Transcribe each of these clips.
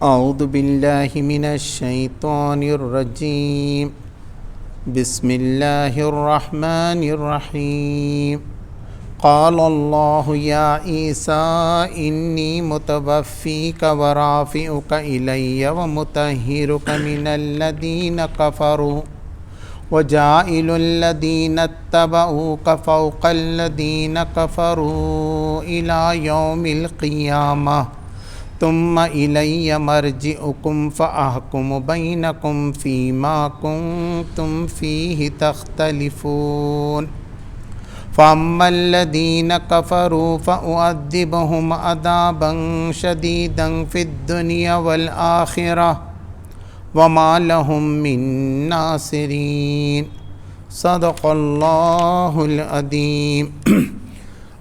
اعوذ باللہ من الشیطان الرجیم بسم اللہ الرحمن الرحیم قال اللہ یا عیسیٰ انی متوفیک ورافعک الی ومطہرک من الذین کفروا وجاعل الذین اتبعوک فوق الذین کفروا الی یوم القیامہ ثم الی مرجعکم فاحکم بینکم فیما کنتم فیہ تختلفون فاما الذین کفروا فاعذبہم عذابا شدیدا فی الدنیا والآخرہ وما لهم من ناصرین صدق اللہ العظیم۔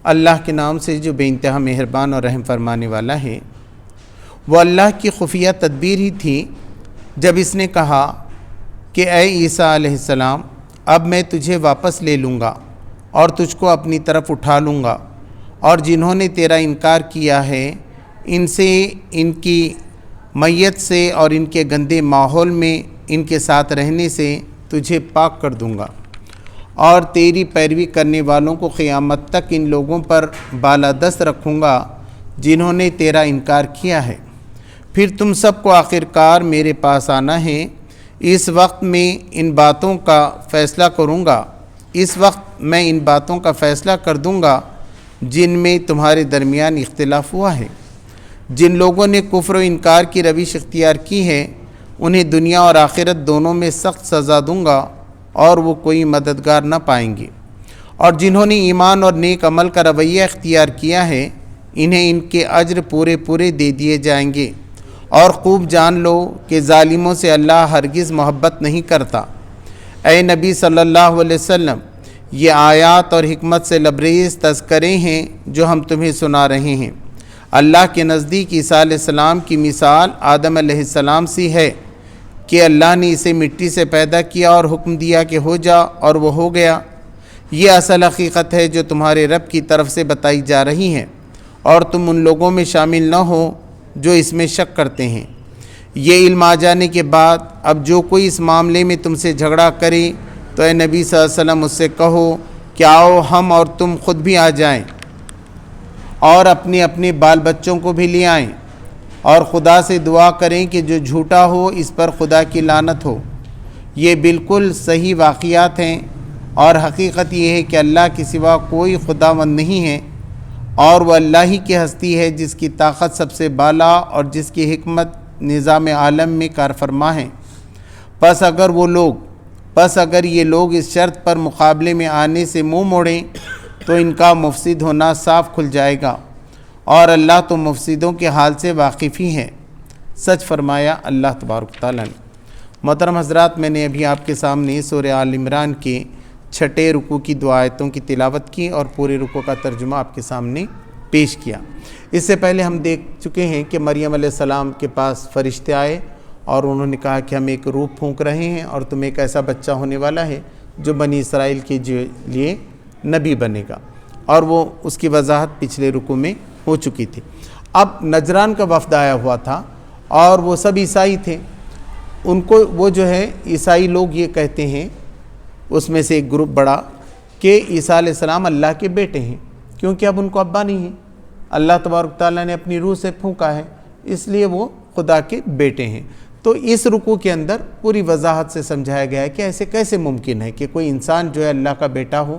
اللہ کے نام سے جو بے انتہا مہربان اور رحم فرمانے والا ہے۔ وہ اللہ کی خفیہ تدبیر ہی تھی جب اس نے کہا کہ اے عیسیٰ علیہ السلام، اب میں تجھے واپس لے لوں گا اور تجھ کو اپنی طرف اٹھا لوں گا، اور جنہوں نے تیرا انکار کیا ہے ان سے، ان کی میت سے اور ان کے گندے ماحول میں ان کے ساتھ رہنے سے تجھے پاک کر دوں گا، اور تیری پیروی کرنے والوں کو قیامت تک ان لوگوں پر بالادست رکھوں گا جنہوں نے تیرا انکار کیا ہے۔ پھر تم سب کو آخرکار میرے پاس آنا ہے۔ اس وقت میں ان باتوں کا فیصلہ کروں گا، اس وقت میں ان باتوں کا فیصلہ کر دوں گا جن میں تمہارے درمیان اختلاف ہوا ہے۔ جن لوگوں نے کفر و انکار کی روش اختیار کی ہے انہیں دنیا اور آخرت دونوں میں سخت سزا دوں گا اور وہ کوئی مددگار نہ پائیں گے، اور جنہوں نے ایمان اور نیک عمل کا رویہ اختیار کیا ہے انہیں ان کے اجر پورے پورے دے دیے جائیں گے، اور خوب جان لو کہ ظالموں سے اللہ ہرگز محبت نہیں کرتا۔ اے نبی صلی اللہ علیہ وسلم، یہ آیات اور حکمت سے لبریز تذکرے ہیں جو ہم تمہیں سنا رہے ہیں۔ اللہ کے نزدیک عیسیٰ علیہ السلام کی مثال آدم علیہ السلام سی ہے کہ اللہ نے اسے مٹی سے پیدا کیا اور حکم دیا کہ ہو جا، اور وہ ہو گیا۔ یہ اصل حقیقت ہے جو تمہارے رب کی طرف سے بتائی جا رہی ہے، اور تم ان لوگوں میں شامل نہ ہو جو اس میں شک کرتے ہیں۔ یہ علم آ جانے کے بعد اب جو کوئی اس معاملے میں تم سے جھگڑا کرے تو اے نبی صلی اللہ علیہ وسلم اس سے کہو کہ آؤ ہم اور تم خود بھی آ جائیں اور اپنے اپنے بال بچوں کو بھی لے آئیں، اور خدا سے دعا کریں کہ جو جھوٹا ہو اس پر خدا کی لعنت ہو۔ یہ بالکل صحیح واقعات ہیں، اور حقیقت یہ ہے کہ اللہ کے سوا کوئی خداوند نہیں ہے، اور وہ اللہ ہی کی ہستی ہے جس کی طاقت سب سے بالا اور جس کی حکمت نظام عالم میں کارفرما ہے۔ پس اگر یہ لوگ اس شرط پر مقابلے میں آنے سے منہ موڑیں تو ان کا مفسد ہونا صاف کھل جائے گا، اور اللہ تو مفسدوں کے حال سے واقف ہی ہے۔ سچ فرمایا اللہ تبارک تعالیٰ نے۔ محترم حضرات، میں نے ابھی آپ کے سامنے سورہ آل عمران کے 6 رکوع کی 2 آیتوں کی تلاوت کی اور پورے رکوع کا ترجمہ آپ کے سامنے پیش کیا۔ اس سے پہلے ہم دیکھ چکے ہیں کہ مریم علیہ السلام کے پاس فرشتے آئے اور انہوں نے کہا کہ ہم ایک روح پھونک رہے ہیں اور تمہیں ایک ایسا بچہ ہونے والا ہے جو بنی اسرائیل کے لیے نبی بنے گا، اور وہ اس کی وضاحت پچھلے رکوع میں ہو چکی تھی۔ اب نجران کا وفد آیا ہوا تھا اور وہ سب عیسائی تھے۔ ان کو وہ جو ہے عیسائی لوگ یہ کہتے ہیں، اس میں سے ایک گروپ بڑا، کہ عیسیٰ علیہ السلام اللہ کے بیٹے ہیں، کیونکہ اب ان کو ابا نہیں ہے، اللہ تبارک تعالیٰ نے اپنی روح سے پھونکا ہے، اس لیے وہ خدا کے بیٹے ہیں۔ تو اس رکوع کے اندر پوری وضاحت سے سمجھایا گیا ہے کہ ایسے کیسے ممکن ہے کہ کوئی انسان جو ہے اللہ کا بیٹا ہو۔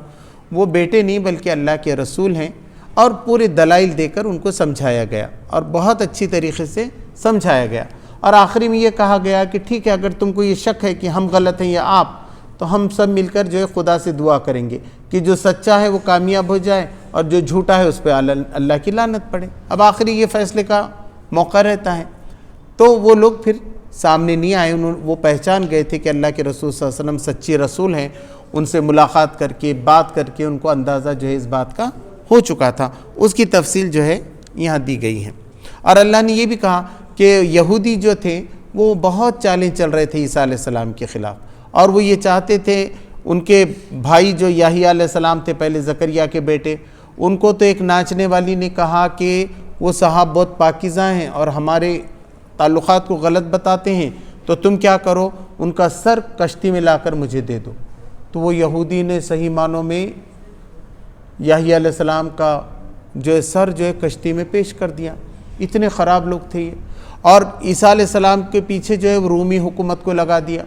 وہ بیٹے نہیں بلکہ اللہ کے رسول ہیں، اور پورے دلائل دے کر ان کو سمجھایا گیا اور بہت اچھی طریقے سے سمجھایا گیا، اور آخری میں یہ کہا گیا کہ ٹھیک ہے، اگر تم کو یہ شک ہے کہ ہم غلط ہیں یا آپ، تو ہم سب مل کر جو ہے خدا سے دعا کریں گے کہ جو سچا ہے وہ کامیاب ہو جائے اور جو جھوٹا ہے اس پہ اللہ کی لعنت پڑے۔ اب آخری یہ فیصلے کا موقع رہتا ہے۔ تو وہ لوگ پھر سامنے نہیں آئے، وہ پہچان گئے تھے کہ اللہ کے رسول صلی اللہ علیہ وسلم سچے رسول ہیں۔ ان سے ملاقات کر کے بات کر کے ان کو اندازہ جو ہے اس بات کا ہو چکا تھا۔ اس کی تفصیل جو ہے یہاں دی گئی ہے۔ اور اللہ نے یہ بھی کہا کہ یہودی جو تھے وہ بہت چالیں چل رہے تھے عیسیٰ علیہ السلام کے خلاف، اور وہ یہ چاہتے تھے ان کے بھائی جو یحییٰ علیہ السلام تھے، پہلے زکریا کے بیٹے، ان کو تو ایک ناچنے والی نے کہا کہ وہ صاحب بہت پاکیزہ ہیں اور ہمارے تعلقات کو غلط بتاتے ہیں تو تم کیا کرو، ان کا سر کشتی میں لا کر مجھے دے دو۔ تو وہ یہودی نے صحیح معنوں میں یحییٰ علیہ السلام کا جو سر جو ہے کشتی میں پیش کر دیا۔ اتنے خراب لوگ تھے یہ۔ اور عیسیٰ علیہ السلام کے پیچھے جو ہے رومی حکومت کو لگا دیا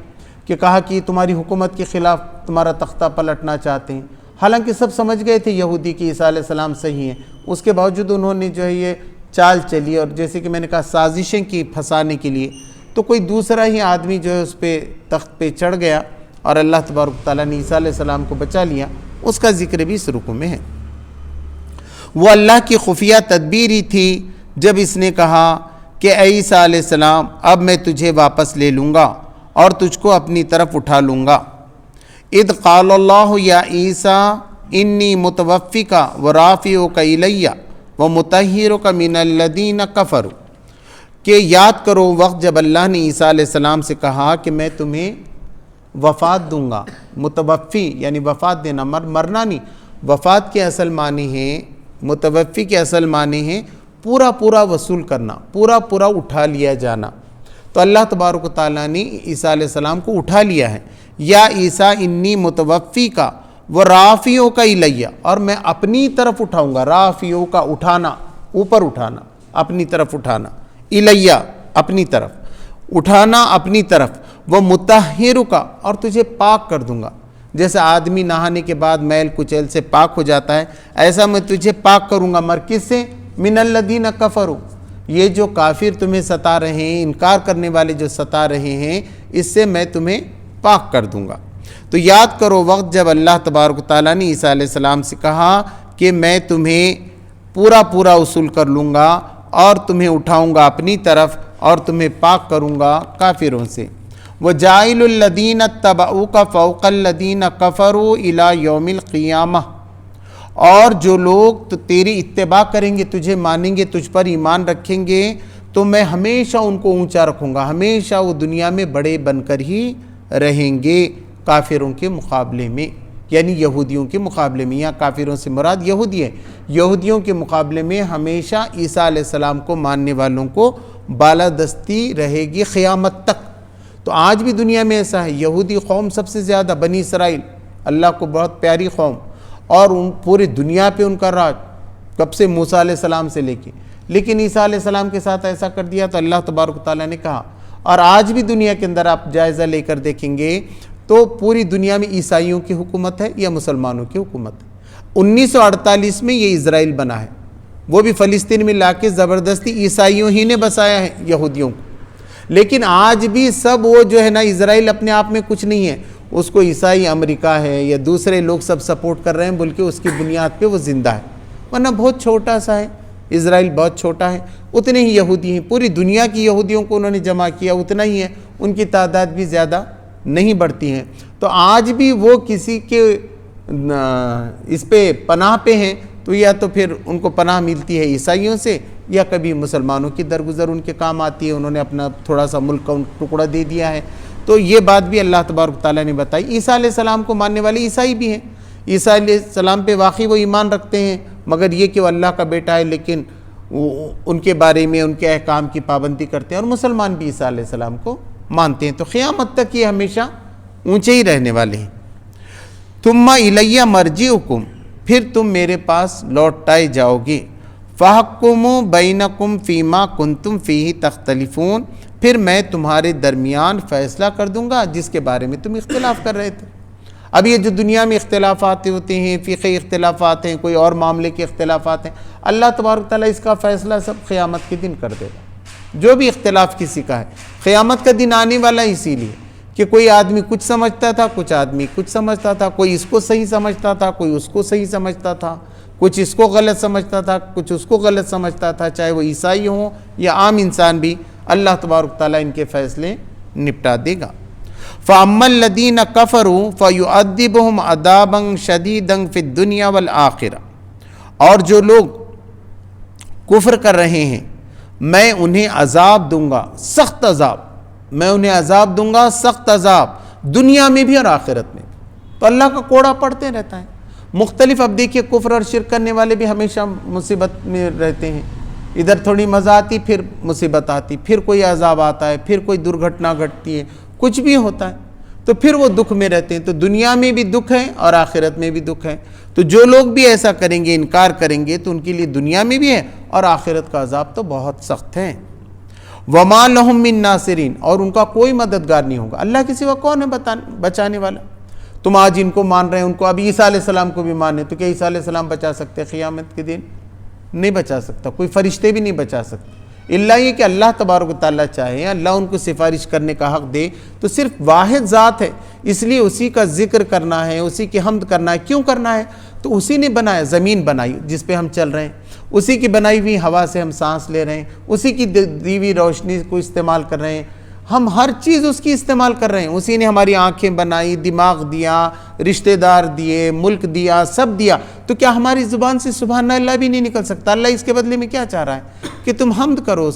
کہ کہا کہ تمہاری حکومت کے خلاف تمہارا تختہ پلٹنا چاہتے ہیں، حالانکہ سب سمجھ گئے تھے یہودی کہ عیسیٰ علیہ السلام صحیح ہیں، اس کے باوجود انہوں نے جو ہے یہ چال چلی، اور جیسے کہ میں نے کہا سازشیں کی پھنسانے کے لیے، تو کوئی دوسرا ہی آدمی جو ہے اس پہ تخت پہ چڑھ گیا اور اللہ تبارک تعالیٰ نے عیسیٰ علیہ السلام کو بچا لیا۔ اس کا ذکر بھی اس رکوع میں ہے۔ وہ اللہ کی خفیہ تدبیر ہی تھی جب اس نے کہا کہ اے عیسیٰ علیہ السلام اب میں تجھے واپس لے لوں گا اور تجھ کو اپنی طرف اٹھا لوں گا۔ اذ قال اللہ یا عیسیٰ انی متوفیک ورافعک الی ومطہرک من الذین کفروا، کہ یاد کرو وقت جب اللہ نے عیسیٰ علیہ السلام سے کہا کہ میں تمہیں وفات دوں گا۔ متوفی یعنی وفات دینا، مرنا نہیں۔ وفات کے اصل معنی ہے، متوفی کے اصل معنی ہے پورا پورا وصول کرنا، پورا پورا اٹھا لیا جانا۔ تو اللہ تبارک و تعالیٰ نے عیسیٰ علیہ السلام کو اٹھا لیا ہے۔ یا عیسیٰ انی متوفی کا ورافعوں کا الیہ، اور میں اپنی طرف اٹھاؤں گا۔ رافعوں کا اٹھانا، اوپر اٹھانا، اپنی طرف اٹھانا، الیہ اپنی طرف اٹھانا، اپنی طرف، وہ مطہر کا، اور تجھے پاک کر دوں گا۔ جیسے آدمی نہانے کے بعد میل کچیل سے پاک ہو جاتا ہے، ایسا میں تجھے پاک کروں گا۔ کس سے؟ من الذین کفروا، یہ جو کافر تمہیں ستا رہے ہیں، انکار کرنے والے جو ستا رہے ہیں، اس سے میں تمہیں پاک کر دوں گا۔ تو یاد کرو وقت جب اللہ تبارک و تعالیٰ نے عیسیٰ علیہ السلام سے کہا کہ میں تمہیں پورا پورا وصول کر لوں گا اور تمہیں اٹھاؤں گا اپنی طرف اور تمہیں پاک کروں گا کافروں سے۔ وَجَاعِلُ الَّذِينَ اتَّبَعُوكَ فَوْقَ الَّذِينَ كَفَرُوا إِلَى يَوْمِ الْقِيَامَةِ، اور جو لوگ تو تیری اتباع کریں گے، تجھے مانیں گے، تجھ پر ایمان رکھیں گے، تو میں ہمیشہ ان کو اونچا رکھوں گا، ہمیشہ وہ دنیا میں بڑے بن کر ہی رہیں گے کافروں کے مقابلے میں، یعنی یہودیوں کے مقابلے میں۔ یہاں کافروں سے مراد یہودی ہے، یہودیوں کے مقابلے میں ہمیشہ عیسیٰ علیہ السلام کو ماننے والوں کو بالادستی رہے گی قیامت تک۔ تو آج بھی دنیا میں ایسا ہے، یہودی قوم سب سے زیادہ، بنی اسرائیل اللہ کو بہت پیاری قوم، اور پوری دنیا پہ ان کا راج کب سے موسیٰ علیہ السلام سے لے کے، لیکن عیسیٰ علیہ السلام کے ساتھ ایسا کر دیا تو اللہ تبارک و تعالیٰ نے کہا۔ اور آج بھی دنیا کے اندر آپ جائزہ لے کر دیکھیں گے تو پوری دنیا میں عیسائیوں کی حکومت ہے یا مسلمانوں کی حکومت ہے۔ 1948 میں یہ اسرائیل بنا ہے، وہ بھی فلسطین میں لا کے زبردستی عیسائیوں ہی نے بسایا ہے یہودیوں کو، لیکن آج بھی سب وہ جو ہے نا، اسرائیل اپنے آپ میں کچھ نہیں ہے، اس کو عیسائی امریکہ ہے یا دوسرے لوگ سب سپورٹ کر رہے ہیں، بلکہ اس کی بنیاد پہ وہ زندہ ہے، ورنہ بہت چھوٹا سا ہے اسرائیل، بہت چھوٹا ہے۔ اتنے ہی یہودی ہیں، پوری دنیا کی یہودیوں کو انہوں نے جمع کیا، اتنا ہی ہے، ان کی تعداد بھی زیادہ نہیں بڑھتی ہیں۔ تو آج بھی وہ کسی کے اس پہ پناہ پہ ہیں تو یا تو پھر ان کو پناہ ملتی ہے عیسائیوں سے، یا کبھی مسلمانوں کی درگزر ان کے کام آتی ہے، انہوں نے اپنا تھوڑا سا ملک کا ٹکڑا دے دیا ہے۔ تو یہ بات بھی اللہ تبارک تعالیٰ نے بتائی۔ عیسیٰ علیہ السلام کو ماننے والے عیسائی بھی ہیں، عیسیٰ علیہ السلام پہ واقعی وہ ایمان رکھتے ہیں، مگر یہ کہ وہ اللہ کا بیٹا ہے، لیکن ان کے بارے میں ان کے احکام کی پابندی کرتے ہیں، اور مسلمان بھی عیسیٰ علیہ السلام کو مانتے ہیں۔ تو قیامت تک یہ ہمیشہ اونچے ہی رہنے والے ہیں۔ ثم الیہ مرجعکم، پھر تم میرے پاس لوٹائے جاؤ گے۔ فاحکموا بینکم فیما کنتم فیہ تختلفون، پھر میں تمہارے درمیان فیصلہ کر دوں گا جس کے بارے میں تم اختلاف کر رہے تھے۔ اب یہ جو دنیا میں اختلافات ہوتے ہیں، فقہی اختلافات ہیں، کوئی اور معاملے کے اختلافات ہیں، اللہ تبارک تعالیٰ اس کا فیصلہ سب قیامت کے دن کر دے گا۔ جو بھی اختلاف کسی کا ہے، قیامت کا دن آنے والا اسی لیے کہ کوئی آدمی کچھ سمجھتا تھا، کچھ آدمی کچھ سمجھتا تھا، کوئی اس کو صحیح سمجھتا تھا، کوئی اس کو صحیح سمجھتا تھا، کچھ اس کو غلط سمجھتا تھا، کچھ اس کو غلط سمجھتا تھا، چاہے وہ عیسائی ہوں یا عام انسان بھی، اللہ تبارک تعالیٰ ان کے فیصلے نپٹا دے گا۔ فَأَمَّا الَّذِينَ كَفَرُوا فَيُعَذِّبُهُمْ عَذَابًا شَدِيدًا فِي الدُّنْيَا وَالْآخِرَةِ، اور جو لوگ کفر کر رہے ہیں میں انہیں عذاب دوں گا، سخت عذاب، میں انہیں عذاب دوں گا، سخت عذاب، دنیا میں بھی اور آخرت میں۔ تو اللہ کا کوڑا پڑتے رہتا ہے مختلف۔ اب دیکھیے کفر اور شرک کرنے والے بھی ہمیشہ مصیبت میں رہتے ہیں، ادھر تھوڑی مزہ آتی پھر مصیبت آتی، پھر کوئی عذاب آتا ہے، پھر کوئی درگھٹنا گھٹتی ہے، کچھ بھی ہوتا ہے تو پھر وہ دکھ میں رہتے ہیں۔ تو دنیا میں بھی دکھ ہے اور آخرت میں بھی دکھ ہے۔ تو جو لوگ بھی ایسا کریں گے، انکار کریں گے، تو ان کے لیے دنیا میں بھی ہے اور آخرت کا عذاب تو بہت سخت ہے۔ وَمَا لَهُم مِّن نَاصِرِينَ، اور ان کا کوئی مددگار نہیں ہوگا۔ اللہ کے سوا کون ہے بچانے والا؟ تم آج ان کو مان رہے ہیں، ان کو، اب عیسیٰ علیہ السلام کو بھی مانے تو کیا عیسیٰ علیہ السلام بچا سکتے قیامت کے دن؟ نہیں بچا سکتا، کوئی فرشتے بھی نہیں بچا سکتے، اللہ یہ کہ اللہ تبارک و تعالیٰ چاہے، اللہ ان کو سفارش کرنے کا حق دے۔ تو صرف واحد ذات ہے، اس لیے اسی کا ذکر کرنا ہے، اسی کی حمد کرنا ہے۔ کیوں کرنا ہے؟ تو اسی نے بنایا، زمین بنائی جس پہ ہم چل رہے ہیں، اسی کی بنائی ہوئی ہوا سے ہم سانس لے رہے ہیں، اسی کی دی ہوئی روشنی کو استعمال کر رہے ہیں، ہم ہر چیز اس کی استعمال کر رہے ہیں۔ اسی نے ہماری آنکھیں بنائی، دماغ دیا، رشتہ دار دیے، ملک دیا، سب دیا۔ تو کیا ہماری زبان سے سبحان اللہ بھی نہیں نکل سکتا؟ اللہ اس کے بدلے میں کیا چاہ رہا ہے کہ تم حمد کرو،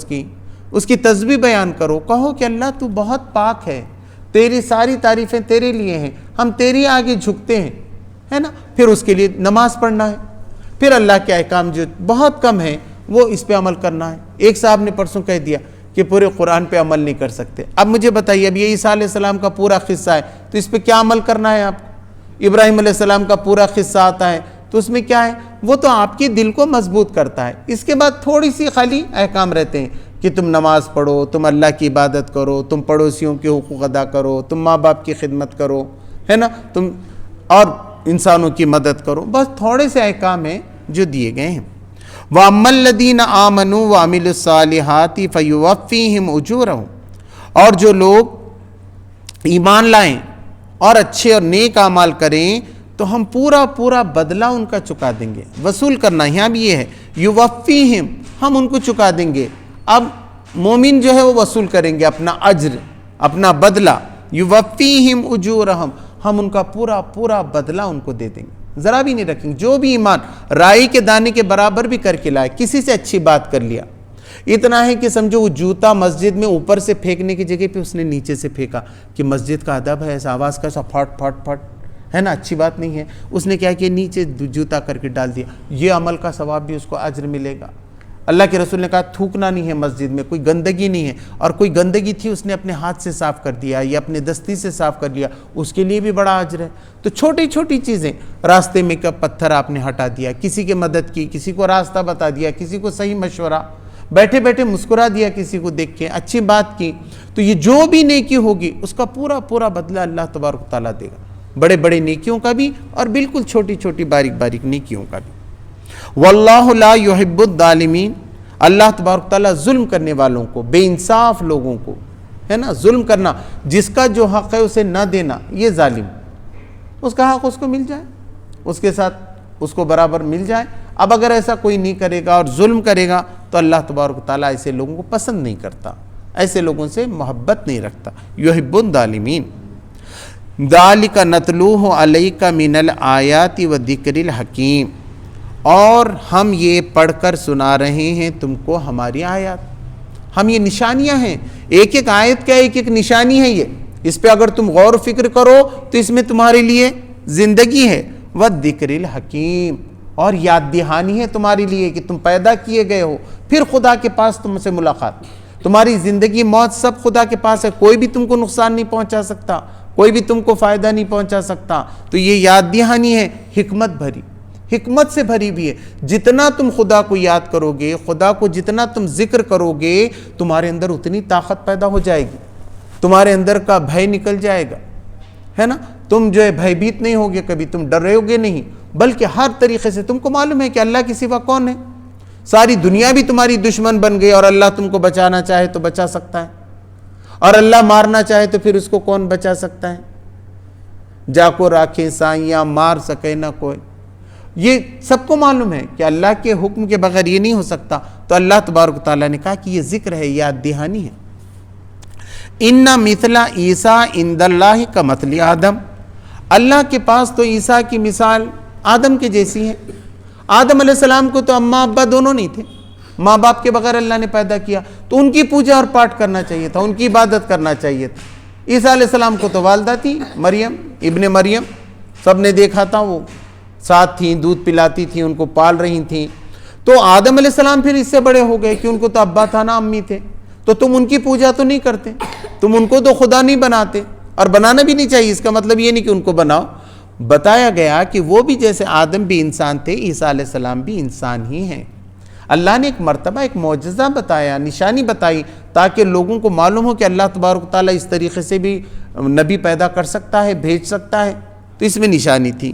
اس کی تسبیح بیان کرو، کہو کہ اللہ تو بہت پاک ہے، تیری ساری تعریفیں تیرے لیے ہیں، ہم تیری آگے جھکتے ہیں، ہے نا؟ پھر اس کے لیے نماز پڑھنا ہے، پھر اللہ کے احکام جو بہت کم ہیں وہ اس پہ عمل کرنا ہے۔ ایک صاحب نے پرسوں کہہ دیا کہ پورے قرآن پہ عمل نہیں کر سکتے۔ اب مجھے بتائیے، اب یہ عیسیٰ علیہ السلام کا پورا قصہ ہے تو اس پہ کیا عمل کرنا ہے آپ کو؟ ابراہیم علیہ السلام کا پورا قصہ آتا ہے تو اس میں کیا ہے؟ وہ تو آپ کے دل کو مضبوط کرتا ہے۔ اس کے بعد تھوڑی سی خالی احکام رہتے ہیں کہ تم نماز پڑھو، تم اللہ کی عبادت کرو، تم پڑوسیوں کے حقوق ادا کرو، تم ماں باپ کی خدمت کرو، ہے نا، تم اور انسانوں کی مدد کرو، بس تھوڑے سے احکام ہیں جو دیے گئے ہیں۔ وَأَمَّا الَّذِينَ آمَنُوا وَعَمِلُوا الصَّالِحَاتِ فَيُوَفِّيهِمْ أُجُورَهُمْ، اور جو لوگ ایمان لائیں اور اچھے اور نیک اعمال کریں تو ہم پورا بدلہ ان کا چکا دیں گے۔ وصول کرنا یہاں بھی یہ ہے، یوفیہم، ہم ان کو چکا دیں گے۔ اب مومن جو ہے وہ وصول کریں گے اپنا اجر، اپنا بدلہ، یوفیہم اجورہم، ہم ان کا پورا بدلہ ان کو دے دیں گے، ذرا بھی نہیں رکھیں گے۔ جو بھی ایمان رائی کے دانے کے برابر بھی کر کے لائے، کسی سے اچھی بات کر لیا، اتنا ہے کہ سمجھو وہ جوتا مسجد میں اوپر سے پھینکنے کی جگہ پہ اس نے نیچے سے پھینکا کہ مسجد کا ادب ہے، ایسا آواز کا سا پھٹ پھٹ پھٹ، ہے نا، اچھی بات نہیں ہے۔ اس نے کیا کہ نیچے جوتا کر کے ڈال دیا، یہ عمل کا ثواب بھی اس کو اجر ملے گا۔ اللہ کے رسول نے کہا تھوکنا نہیں ہے مسجد میں، کوئی گندگی نہیں ہے، اور کوئی گندگی تھی اس نے اپنے ہاتھ سے صاف کر دیا یا اپنے دستی سے صاف کر لیا، اس کے لیے بھی بڑا اجر ہے۔ تو چھوٹی چیزیں، راستے میں کا پتھر آپ نے ہٹا دیا، کسی کی مدد کی، کسی کو راستہ بتا دیا، کسی کو صحیح مشورہ، بیٹھے مسکرا دیا کسی کو دیکھ کے، اچھی بات کی، تو یہ جو بھی نیکی ہوگی اس کا پورا بدلہ اللہ تبارک و تعالیٰ دے گا، بڑے نیکیوں کا بھی اور بالکل چھوٹی باریک نیکیوں کا بھی۔ واللہ لا یحب الظالمین، اللہ تبارک تعالیٰ ظلم کرنے والوں کو، بے انصاف لوگوں کو، ہے نا، ظلم کرنا، جس کا جو حق ہے اسے نہ دینا، یہ ظالم، اس کا حق اس کو مل جائے، اس کے ساتھ اس کو برابر مل جائے۔ اب اگر ایسا کوئی نہیں کرے گا اور ظلم کرے گا تو اللہ تبارک تعالیٰ ایسے لوگوں کو پسند نہیں کرتا، ایسے لوگوں سے محبت نہیں رکھتا۔ یحب الظالمین۔ ذالک نتلوہ علیک من الآیات والذکر الحکیم، اور ہم یہ پڑھ کر سنا رہے ہیں تم کو ہماری آیات، ہم یہ نشانیاں ہیں، ایک آیت کا ایک نشانی ہے، یہ اس پہ اگر تم غور و فکر کرو تو اس میں تمہارے لیے زندگی ہے، والذکر الحکیم، اور یاد دہانی ہے تمہارے لیے کہ تم پیدا کیے گئے ہو، پھر خدا کے پاس تم سے ملاقات، تمہاری زندگی موت سب خدا کے پاس ہے، کوئی بھی تم کو نقصان نہیں پہنچا سکتا، کوئی بھی تم کو فائدہ نہیں پہنچا سکتا۔ تو یہ یاد دہانی ہے، حکمت سے بھری بھی ہے۔ جتنا تم خدا کو یاد کرو گے، خدا کو جتنا تم ذکر کرو گے، تمہارے اندر اتنی طاقت پیدا ہو جائے گی، تمہارے اندر کا بھے نکل جائے گا، ہے نا، تم جو ہے بھے بھیت نہیں ہوگے، کبھی تم ڈرے ہوگے نہیں، بلکہ ہر طریقے سے تم کو معلوم ہے کہ اللہ کے سوا کون ہے، ساری دنیا بھی تمہاری دشمن بن گئی اور اللہ تم کو بچانا چاہے تو بچا سکتا ہے، اور اللہ مارنا چاہے تو پھر اس کو کون بچا سکتا ہے؟ جا کو راکھے سائیاں، مار سکے نہ کوئی، یہ سب کو معلوم ہے کہ اللہ کے حکم کے بغیر یہ نہیں ہو سکتا۔ تو اللہ تبارک تعالیٰ نے کہا کہ یہ ذکر ہے، یاد دہانی ہے۔ ان مثل عیسیٰ عند اللہ کمثل آدم، اللہ کے پاس تو عیسیٰ کی مثال آدم کے جیسی ہے۔ آدم علیہ السلام کو تو اماں ابا دونوں نہیں تھے، ماں باپ کے بغیر اللہ نے پیدا کیا، تو ان کی پوجا اور پاٹ کرنا چاہیے تھا، ان کی عبادت کرنا چاہیے تھا۔ عیسیٰ علیہ السلام کو تو والدہ تھی مریم، ابن مریم، سب نے دیکھا تھا، وہ ساتھ تھیں، دودھ پلاتی تھیں، ان کو پال رہی تھیں۔ تو آدم علیہ السلام پھر اس سے بڑے ہو گئے کہ ان کو تو ابا تھا نا امی تھے، تو تم ان کی پوجا تو نہیں کرتے، تم ان کو تو خدا نہیں بناتے، اور بنانا بھی نہیں چاہیے، اس کا مطلب یہ نہیں کہ ان کو بناؤ۔ بتایا گیا کہ وہ بھی جیسے آدم بھی انسان تھے، عیسیٰ علیہ السلام بھی انسان ہی ہیں۔ اللہ نے ایک مرتبہ ایک معجزہ بتایا، نشانی بتائی، تاکہ لوگوں کو معلوم ہو کہ اللہ تبارک و تعالیٰ اس طریقے سے بھی نبی پیدا کر سکتا ہے، بھیج سکتا ہے، تو اس میں نشانی تھی۔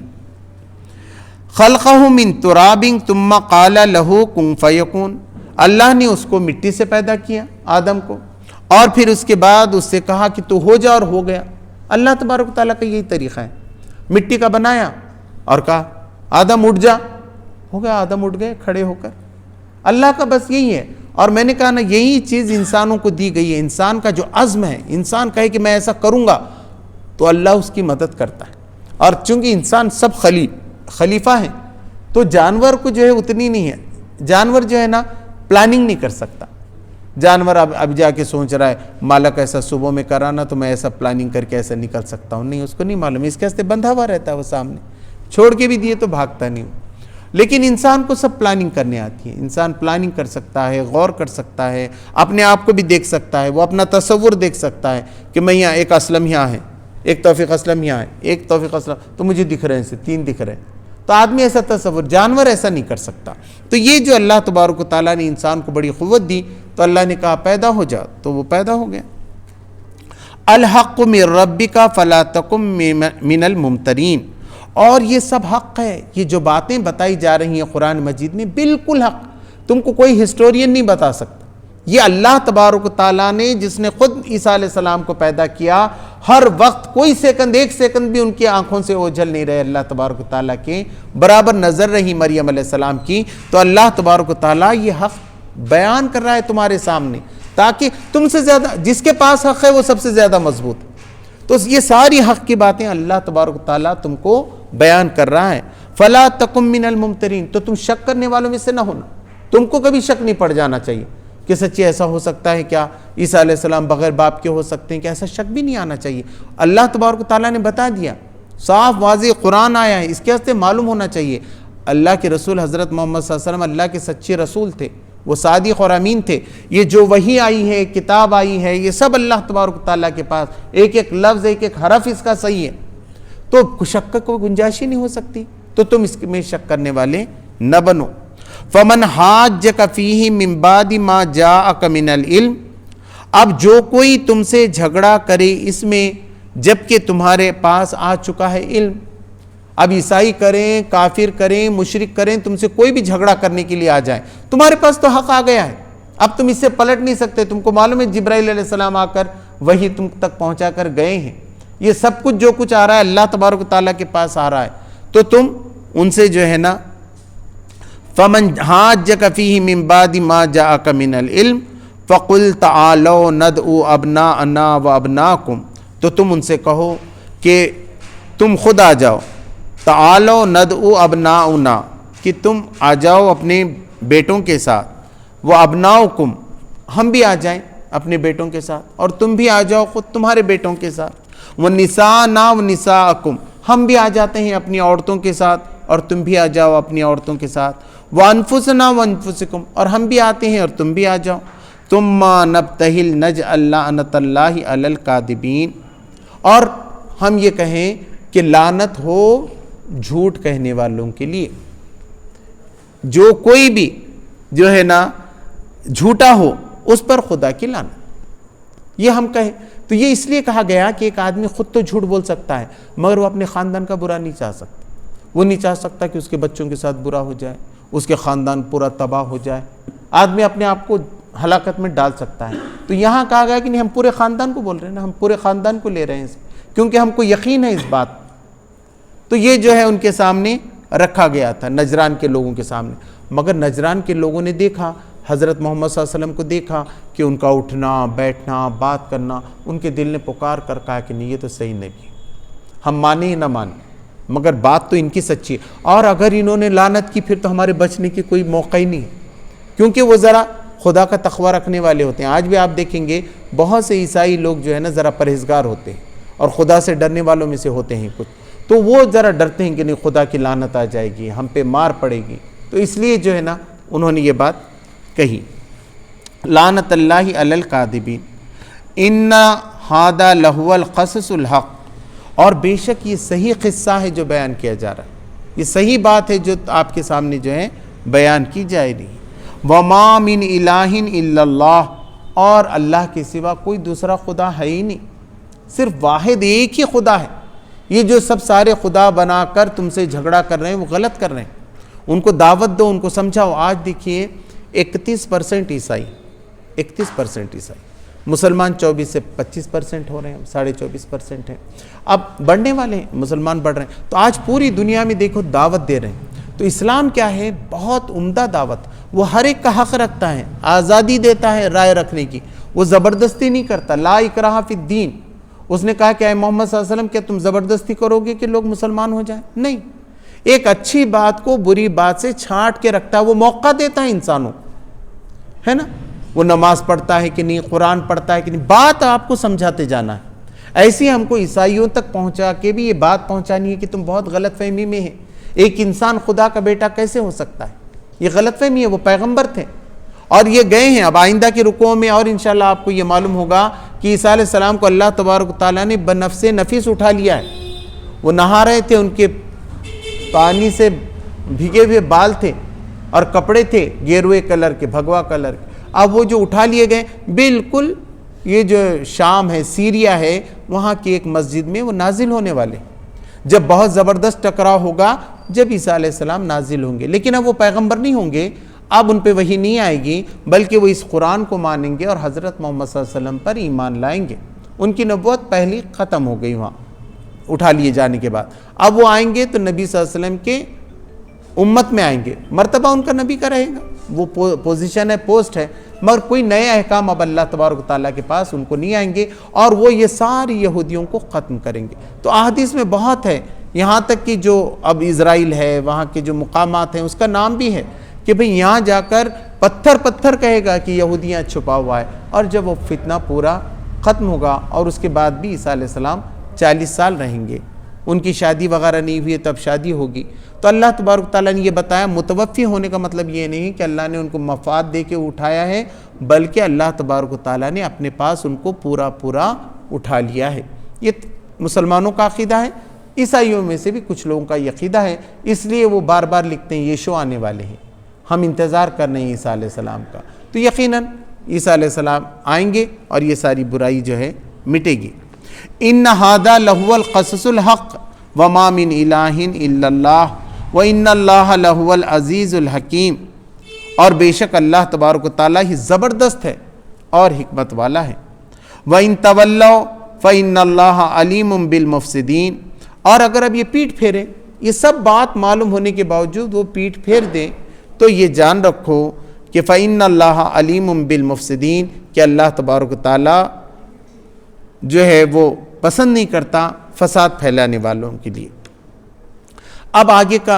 خلقہ من تراب ثم قال له کن فیکون، اللہ نے اس کو مٹی سے پیدا کیا آدم کو، اور پھر اس کے بعد اس سے کہا کہ تو ہو جا، اور ہو گیا۔ اللہ تبارک و تعالیٰ کا یہی طریقہ ہے، مٹی کا بنایا اور کہا آدم اٹھ جا، ہو گیا، آدم اٹھ گئے کھڑے ہو کر۔ اللہ کا بس یہی ہے، اور میں نے کہا نا یہی چیز انسانوں کو دی گئی ہے۔ انسان کا جو عزم ہے، انسان کہے کہ میں ایسا کروں گا، تو اللہ اس کی مدد کرتا ہے۔ اور چونکہ انسان سب خلیفہ ہیں، تو جانور کو جو ہے اتنی نہیں ہے، جانور جو ہے نا پلاننگ نہیں کر سکتا۔ جانور اب جا کے سوچ رہا ہے مالک ایسا صبح میں کرانا تو میں ایسا پلاننگ کر کے ایسا نکل سکتا ہوں، نہیں، اس کو نہیں معلوم، اس کے واسطے بندھا ہوا رہتا ہے، وہ سامنے چھوڑ کے بھی دیے تو بھاگتا نہیں۔ لیکن انسان کو سب پلاننگ کرنے آتی ہے، انسان پلاننگ کر سکتا ہے، غور کر سکتا ہے، اپنے آپ کو بھی دیکھ سکتا ہے، وہ اپنا تصور دیکھ سکتا ہے کہ میں یہاں، ایک اسلم یہاں ہے، ایک توفیق اسلم یہاں ہے، ایک توفیق اسلم تو مجھے دکھ رہے ہیں، سے 3 دکھ رہے ہیں، تو آدمی ایسا تصور، جانور ایسا نہیں کر سکتا۔ تو یہ جو اللہ تبارک و تعالیٰ نے انسان کو بڑی قوت دی، تو اللہ نے کہا پیدا ہو جا، تو وہ پیدا ہو گیا۔ الحق من ربک فلا تکن من الممترین، اور یہ سب حق ہے، یہ جو باتیں بتائی جا رہی ہیں قرآن مجید میں بالکل حق، تم کو کوئی ہسٹورین نہیں بتا سکتا۔ یہ اللہ تبارک و تعالیٰ نے، جس نے خود عیسیٰ علیہ السلام کو پیدا کیا، ہر وقت کوئی سیکنڈ، ایک سیکنڈ بھی ان کی آنکھوں سے اوجھل نہیں رہے، اللہ تبارک و تعالیٰ کے برابر نظر رہی مریم علیہ السلام کی۔ تو اللہ تبارک و تعالیٰ یہ حق بیان کر رہا ہے تمہارے سامنے، تاکہ تم سے زیادہ، جس کے پاس حق ہے وہ سب سے زیادہ مضبوط ہے۔ تو یہ ساری حق کی باتیں اللہ تبارک و تعالیٰ تم کو بیان کر رہا ہے۔ فلا تکن من الممترین، تو تم شک کرنے والوں میں سے نہ ہونا، تم کو کبھی شک نہیں پڑ جانا چاہیے کہ سچی ایسا ہو سکتا ہے کیا، عیسیٰ علیہ السلام بغیر باپ کے ہو سکتے ہیں، کہ ایسا شک بھی نہیں آنا چاہیے۔ اللہ تبارک و تعالیٰ نے بتا دیا، صاف واضح قرآن آیا ہے، اس کے واسطے معلوم ہونا چاہیے اللہ کے رسول حضرت محمد صلی اللہ علیہ وسلم اللہ کے سچے رسول تھے، وہ صادق اور امین تھے۔ یہ جو وحی آئی ہے، کتاب آئی ہے، یہ سب اللہ تبارک و تعالیٰ کے پاس، ایک ایک لفظ، ایک ایک حرف اس کا صحیح ہے، تو شک کا کوئی گنجائش ہی نہیں ہو سکتی، تو تم اس میں شک کرنے والے نہ بنو۔ فمن حاجک فیہ من بعد ما جاءک من العلم، اب جو کوئی تم سے جھگڑا کرے اس میں جبکہ تمہارے پاس آ چکا ہے علم، اب عیسائی کریں، کافر کریں، مشرک کریں، تم سے کوئی بھی جھگڑا کرنے کے لیے آ جائے، تمہارے پاس تو حق آ گیا ہے، اب تم اس سے پلٹ نہیں سکتے۔ تم کو معلوم ہے جبرائیل علیہ السلام آ کر وہی تم تک پہنچا کر گئے ہیں، یہ سب کچھ جو کچھ آ رہا ہے اللہ تبارک و تعالیٰ کے پاس آ رہا ہے، تو تم ان سے جو ہے نا فمن حاجک فیہ من بعد ما جاءک من العلم فقل تعالوا ندعو ابناءنا وابناءکم، تو تم ان سے کہو کہ تم خود آ جاؤ، تعالوا ندعو ابناءنا، کہ تم آ جاؤ اپنے بیٹوں کے ساتھ، وابناءکم، ہم بھی آ جائیں اپنے بیٹوں کے ساتھ، اور تم بھی آ جاؤ خود تمہارے بیٹوں کے ساتھ، ونساءنا ونساءکم، ہم بھی آ جاتے ہیں اپنی عورتوں کے ساتھ اور تم بھی آ جاؤ اپنی عورتوں کے ساتھ، وانفسنا وانفسکم، اور ہم بھی آتے ہیں اور تم بھی آ جاؤ، ثم نبتہل نجعل لعنت اللہ علی الکاذبین، اور ہم یہ کہیں کہ لعنت ہو جھوٹ کہنے والوں کے لیے، جو کوئی بھی جو ہے نا جھوٹا ہو اس پر خدا کی لعنت، یہ ہم کہیں۔ تو یہ اس لیے کہا گیا کہ ایک آدمی خود تو جھوٹ بول سکتا ہے مگر وہ اپنے خاندان کا برا نہیں چاہ سکتا، وہ نہیں چاہ سکتا کہ اس کے بچوں کے ساتھ برا ہو جائے، اس کے خاندان پورا تباہ ہو جائے، آدمی اپنے آپ کو ہلاکت میں ڈال سکتا ہے۔ تو یہاں کہا گیا کہ نہیں، ہم پورے خاندان کو بول رہے ہیں نا، ہم پورے خاندان کو لے رہے ہیں کیونکہ ہم کو یقین ہے اس بات۔ تو یہ جو ہے ان کے سامنے رکھا گیا تھا، نجران کے لوگوں کے سامنے، مگر نجران کے لوگوں نے دیکھا، حضرت محمد صلی اللہ علیہ وسلم کو دیکھا کہ ان کا اٹھنا بیٹھنا بات کرنا، ان کے دل نے پکار کر کہا کہ نہیں، یہ تو صحیح نہیں، ہم مانیں نہ مانیں مگر بات تو ان کی سچی ہے، اور اگر انہوں نے لعنت کی پھر تو ہمارے بچنے کی کوئی موقع ہی نہیں، کیونکہ وہ ذرا خدا کا تقوی رکھنے والے ہوتے ہیں۔ آج بھی آپ دیکھیں گے بہت سے عیسائی لوگ جو ہے نا ذرا پرہیزگار ہوتے ہیں اور خدا سے ڈرنے والوں میں سے ہوتے ہیں کچھ، تو وہ ذرا ڈرتے ہیں کہ نہیں خدا کی لعنت آ جائے گی، ہم پہ مار پڑے گی، تو اس لیے جو ہے نا انہوں نے یہ بات کہی. لعنت اللہ علی الکاذبین ان ھذا لہو القصص الحق، اور بے شک یہ صحیح قصہ ہے جو بیان کیا جا رہا ہے، یہ صحیح بات ہے جو آپ کے سامنے جو ہے بیان کی جائے رہی. وما من الہ الا اللہ، اور اللہ کے سوا کوئی دوسرا خدا ہے ہی نہیں، صرف واحد ایک ہی خدا ہے. یہ جو سب سارے خدا بنا کر تم سے جھگڑا کر رہے ہیں وہ غلط کر رہے ہیں. ان کو دعوت دو، ان کو سمجھاؤ. آج دیکھیے 31% عیسائی، 31% عیسائی، مسلمان 24 سے 25% ہو رہے ہیں، 24.5% ہیں. اب بڑھنے والے ہیں، مسلمان بڑھ رہے ہیں. تو آج پوری دنیا میں دیکھو دعوت دے رہے ہیں. تو اسلام کیا ہے؟ بہت عمدہ دعوت. وہ ہر ایک کا حق رکھتا ہے، آزادی دیتا ہے رائے رکھنے کی، وہ زبردستی نہیں کرتا. لا اکراہ فی الدین. اس نے کہا کہ اے محمد صلی اللہ علیہ وسلم کیا تم زبردستی کرو گے کہ لوگ مسلمان ہو جائیں؟ نہیں. ایک اچھی بات کو بری بات سے چھانٹ کے رکھتا ہے، وہ موقع دیتا ہے انسانوں، ہے نا. وہ نماز پڑھتا ہے کہ نہیں، قرآن پڑھتا ہے کہ نہیں، بات آپ کو سمجھاتے جانا ہے. ایسے ہم کو عیسائیوں تک پہنچا کے بھی یہ بات پہنچانی ہے کہ تم بہت غلط فہمی میں ہے. ایک انسان خدا کا بیٹا کیسے ہو سکتا ہے؟ یہ غلط فہمی ہے. وہ پیغمبر تھے اور یہ گئے ہیں. اب آئندہ کی رکوع میں اور انشاءاللہ آپ کو یہ معلوم ہوگا کہ عیسیٰ علیہ السلام کو اللہ تبارک و تعالیٰ نے بنفس نفیس اٹھا لیا ہے. وہ نہا رہے تھے، ان کے پانی سے بھیگے ہوئے بال تھے اور کپڑے تھے گیروے کلر کے، بھگوا کلر کے. اب وہ جو اٹھا لیے گئے، بالکل یہ جو شام ہے، سیریا ہے، وہاں کی ایک مسجد میں وہ نازل ہونے والے. جب بہت زبردست ٹکراؤ ہوگا جب عیسیٰ علیہ السلام نازل ہوں گے، لیکن اب وہ پیغمبر نہیں ہوں گے، اب ان پہ وحی نہیں آئے گی، بلکہ وہ اس قرآن کو مانیں گے اور حضرت محمد صلی اللہ علیہ وسلم پر ایمان لائیں گے. ان کی نبوت پہلی ختم ہو گئی وہاں اٹھا لیے جانے کے بعد. اب وہ آئیں گے تو نبی صلی اللہ علیہ وسلم کے امت میں آئیں گے، مرتبہ ان کا نبی کا رہے گا، وہ پوزیشن ہے، پوسٹ ہے، مگر کوئی نئے احکام اب اللہ تبارک و تعالیٰ کے پاس ان کو نہیں آئیں گے، اور وہ یہ ساری یہودیوں کو ختم کریں گے. تو احادیث میں بہت ہے، یہاں تک کہ جو اب اسرائیل ہے، وہاں کے جو مقامات ہیں، اس کا نام بھی ہے کہ بھئی یہاں جا کر پتھر کہے گا کہ یہودیاں چھپا ہوا ہے. اور جب وہ فتنہ پورا ختم ہوگا، اور اس کے بعد بھی عیسیٰ علیہ السلام 40 سال رہیں گے، ان کی شادی وغیرہ نہیں ہوئی، تب شادی ہوگی. تو اللہ تبارک تعالیٰ نے یہ بتایا، متوفی ہونے کا مطلب یہ نہیں کہ اللہ نے ان کو مفاد دے کے اٹھایا ہے، بلکہ اللہ تبارک تعالیٰ نے اپنے پاس ان کو پورا اٹھا لیا ہے. یہ مسلمانوں کا عقیدہ ہے. عیسائیوں میں سے بھی کچھ لوگوں کا یہ عقیدہ ہے، اس لیے وہ بار بار لکھتے ہیں یشوع آنے والے ہیں، ہم انتظار کر رہے ہیں عیسیٰ علیہ السلام کا. تو یقیناً عیسیٰ علیہ السلام آئیں گے اور یہ ساری برائی جو ہے مٹے گی. ان ھذا لہو القصص الحق وما من الہ الا اللہ وان اللہ لہو العزیز الحکیم، اور بے شک اللہ تبارک و تعالیٰ ہی زبردست ہے اور حکمت والا ہے. وَإِن تَوَلَّوْا فَإِنَّ اللَّهَ عَلِيمٌ بِالْمُفْسِدِينَ، اور اگر اب یہ پیٹھ پھیرے، یہ سب بات معلوم ہونے کے باوجود وہ پیٹھ پھیر دیں، تو یہ جان رکھو کہ فَإِنَّ اللَّهَ عَلِيمٌ بِالْمُفْسِدِينَ، کہ اللہ تبارک و تعالیٰ جو ہے وہ پسند نہیں کرتا فساد پھیلانے والوں کے لیے. اب آگے کا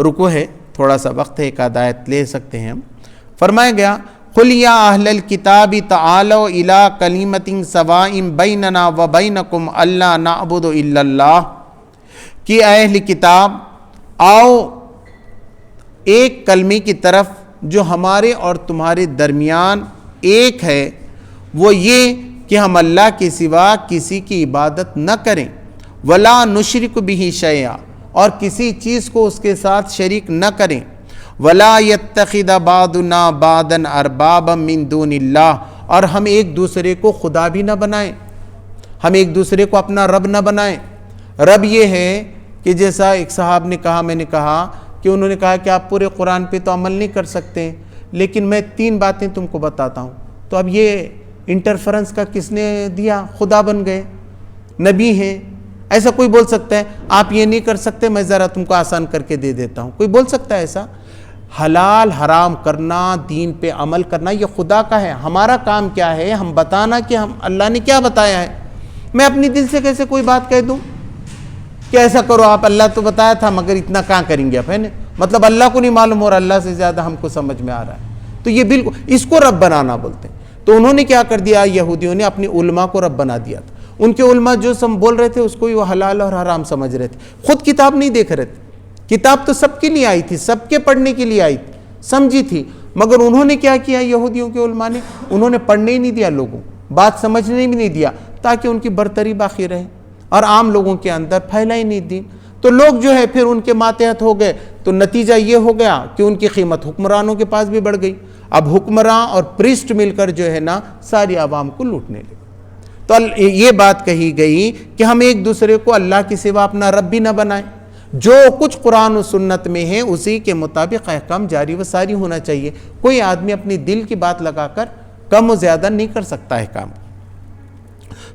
رکوع ہے، تھوڑا سا وقت ہے، ایک آیت لے سکتے ہیں ہم. فرمایا گیا قُلْ يَا أَهْلَ الْكِتَابِ تَعَالَوْا إِلَىٰ كَلِمَةٍ سَوَاءٍ بَيْنَنَا وَبَيْنَكُمْ أَلَّا نَعْبُدَ إِلَّا اللَّهَ، کہ اے اہل کتاب آؤ ایک کلمے کی طرف جو ہمارے اور تمہارے درمیان ایک ہے، وہ یہ کہ ہم اللہ کے سوا کسی کی عبادت نہ کریں، وَلَا نُشْرِكُ بِهِ شَيْئًا، اور کسی چیز کو اس کے ساتھ شریک نہ کریں، وَلَا يَتَّخِذَ بَعْضُنَا بَعْضًا أَرْبَابًا مِّن دُونِ اللَّهِ، اور ہم ایک دوسرے کو خدا بھی نہ بنائیں، ہم ایک دوسرے کو اپنا رب نہ بنائیں. رب یہ ہے کہ جیسا ایک صاحب نے کہا، میں نے کہا کہ انہوں نے کہا کہ آپ پورے قرآن پہ تو عمل نہیں کر سکتے، لیکن میں 3 باتیں تم کو بتاتا ہوں. تو اب یہ انٹرفرنس کا کس نے دیا؟ خدا بن گئے، نبی ہیں. ایسا کوئی بول سکتا ہے آپ یہ نہیں کر سکتے، میں ذرا تم کو آسان کر کے دے دیتا ہوں؟ کوئی بول سکتا ہے ایسا؟ حلال حرام کرنا، دین پہ عمل کرنا، یہ خدا کا ہے. ہمارا کام کیا ہے؟ ہم بتانا کہ ہم اللہ نے کیا بتایا ہے. میں اپنی دل سے کیسے کوئی بات کہہ دوں کہ ایسا کرو آپ، اللہ تو بتایا تھا مگر اتنا کہاں کریں گے آپ، ہے نا؟ مطلب اللہ کو نہیں معلوم ہو رہا، اللہ سے زیادہ ہم کو سمجھ میں آ رہا ہے. تو یہ بالکل اس کو رب بنانا بولتے ہیں. تو انہوں نے کیا کر دیا؟ یہودیوں نے اپنی علماء کو رب بنا دیا تھا. ان کے علماء جو بول رہے تھے اس کو ہی وہ حلال اور حرام سمجھ رہے تھے، خود کتاب نہیں دیکھ رہے تھے. کتاب تو سب کے لیے آئی تھی، سب کے پڑھنے کے لیے آئی تھی، سمجھی تھی، مگر انہوں نے کیا کیا یہودیوں کے علماء نے؟ انہوں نے پڑھنے ہی نہیں دیا لوگوں، بات سمجھنے بھی نہیں دیا، تاکہ ان کی برتری باقی رہے اور عام لوگوں کے اندر پھیلا ہی نہیں دین۔ تو لوگ جو ہے پھر ان کے ماتحت ہو گئے، تو نتیجہ یہ ہو گیا کہ ان کی قیمت حکمرانوں کے پاس بھی بڑھ گئی۔ اب حکمراں اور پریسٹ مل کر جو ہے نا ساری عوام کو لوٹنے لگے۔ تو یہ بات کہی گئی کہ ہم ایک دوسرے کو اللہ کے سوا اپنا رب بھی نہ بنائیں، جو کچھ قرآن و سنت میں ہے اسی کے مطابق احکام جاری و ساری ہونا چاہیے۔ کوئی آدمی اپنی دل کی بات لگا کر کم و زیادہ نہیں کر سکتا احکام۔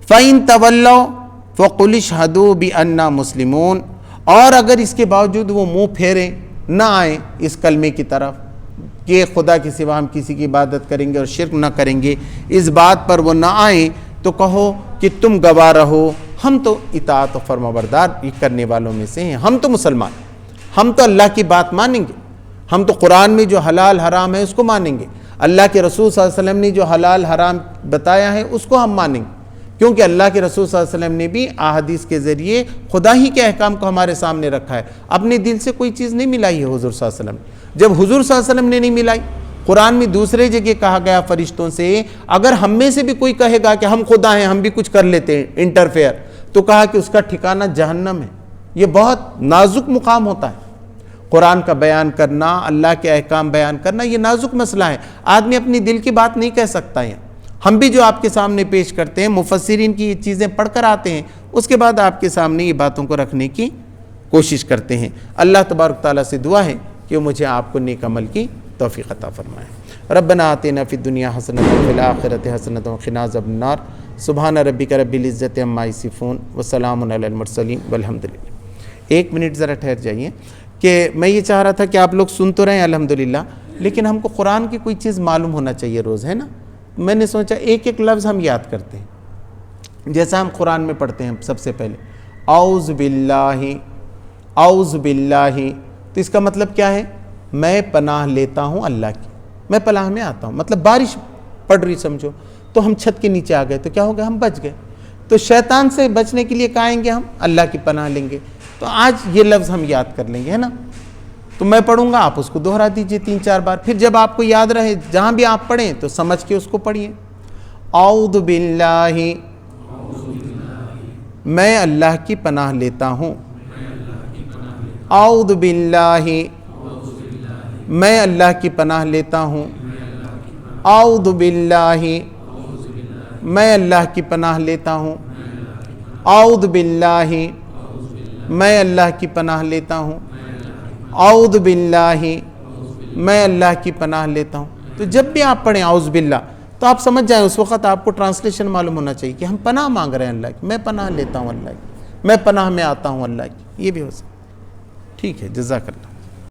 فَإِن تَوَلَّوْا فَقُلِ اشْهَدُوا بِأَنَّا مُسْلِمُونَ، اور اگر اس کے باوجود وہ منہ پھیریں، نہ آئیں اس کلمے کی طرف کہ خدا کے سوا ہم کسی کی عبادت کریں گے اور شرک نہ کریں گے، اس بات پر وہ نہ آئیں تو کہو کہ تم گواہ رہو، ہم تو اطاعت و فرمانبردار کرنے والوں میں سے ہیں، ہم تو مسلمان، ہم تو اللہ کی بات مانیں گے، ہم تو قرآن میں جو حلال حرام ہے اس کو مانیں گے، اللہ کے رسول صلی اللہ علیہ وسلم نے جو حلال حرام بتایا ہے اس کو ہم مانیں گے، کیونکہ اللہ کے رسول صلی اللہ علیہ وسلم نے بھی احادیث کے ذریعے خدا ہی کے احکام کو ہمارے سامنے رکھا ہے، اپنے دل سے کوئی چیز نہیں ملائی ہے حضور صلی اللہ علیہ وسلم نے۔ جب حضور صلی اللہ علیہ وسلم نے نہیں ملائی، قرآن میں دوسرے جگہ کہا گیا فرشتوں سے اگر ہم میں سے بھی کوئی کہے گا کہ ہم خدا ہیں، ہم بھی کچھ کر لیتے ہیں انٹرفیئر، تو کہا کہ اس کا ٹھکانہ جہنم ہے۔ یہ بہت نازک مقام ہوتا ہے، قرآن کا بیان کرنا، اللہ کے احکام بیان کرنا، یہ نازک مسئلہ ہے، آدمی اپنی دل کی بات نہیں کہہ سکتا ہے۔ ہم بھی جو آپ کے سامنے پیش کرتے ہیں مفسرین کی یہ چیزیں پڑھ کر آتے ہیں، اس کے بعد آپ کے سامنے یہ باتوں کو رکھنے کی کوشش کرتے ہیں۔ اللہ تبارک تعالیٰ سے دعا ہے کہ مجھے آپ کو نیک عمل کی توفیق عطا فرمائے۔ ربنا آتنا فی الدنیا حسنۃ وفی الآخرۃ حسنۃ وقنا عذاب النار۔ سبحان ربک رب العزۃ عما یصفون وسلام علی المرسلین والحمد للہ۔ 1 منٹ ذرا ٹھہر جائیے کہ میں یہ چاہ رہا تھا کہ آپ لوگ سن تو رہے ہیں الحمدللہ، لیکن ہم کو قرآن کی کوئی چیز معلوم ہونا چاہیے روز، ہے نا؟ میں نے سوچا ایک ایک لفظ ہم یاد کرتے ہیں، جیسا ہم قرآن میں پڑھتے ہیں سب سے پہلے اعوذ باللہ، اعوذ باللہ، تو اس کا مطلب کیا ہے؟ میں پناہ لیتا ہوں اللہ کی، میں پناہ میں آتا ہوں، مطلب بارش پڑ رہی سمجھو تو ہم چھت کے نیچے آ گئے تو کیا ہو گیا؟ ہم بچ گئے۔ تو شیطان سے بچنے کے لیے کہاں آئیں گے؟ ہم اللہ کی پناہ لیں گے۔ تو آج یہ لفظ ہم یاد کر لیں گے، ہے نا؟ تو میں پڑھوں گا، آپ اس کو دوہرا دیجئے 3-4 بار، پھر جب آپ کو یاد رہے جہاں بھی آپ پڑھیں تو سمجھ کے اس کو پڑھیے۔ اعوذ باللہ، میں اللہ کی پناہ لیتا ہوں، اعوذ باللہ، میں اللہ کی پناہ لیتا ہوں، اعوذ باللہ، میں اللہ کی پناہ لیتا ہوں، اعوذ باللہ، میں اللہ کی پناہ لیتا ہوں، اعوذ باللہ، میں اللہ کی پناہ لیتا ہوں۔ تو جب بھی آپ پڑھیں اعوذ باللہ تو آپ سمجھ جائیں، اس وقت آپ کو ٹرانسلیشن معلوم ہونا چاہیے کہ ہم پناہ مانگ رہے ہیں اللہ کی، میں پناہ لیتا ہوں اللہ کی، میں پناہ میں آتا ہوں اللہ کی، یہ بھی ہو سکتا ہے۔ ٹھیک ہے، جزاک اللہ۔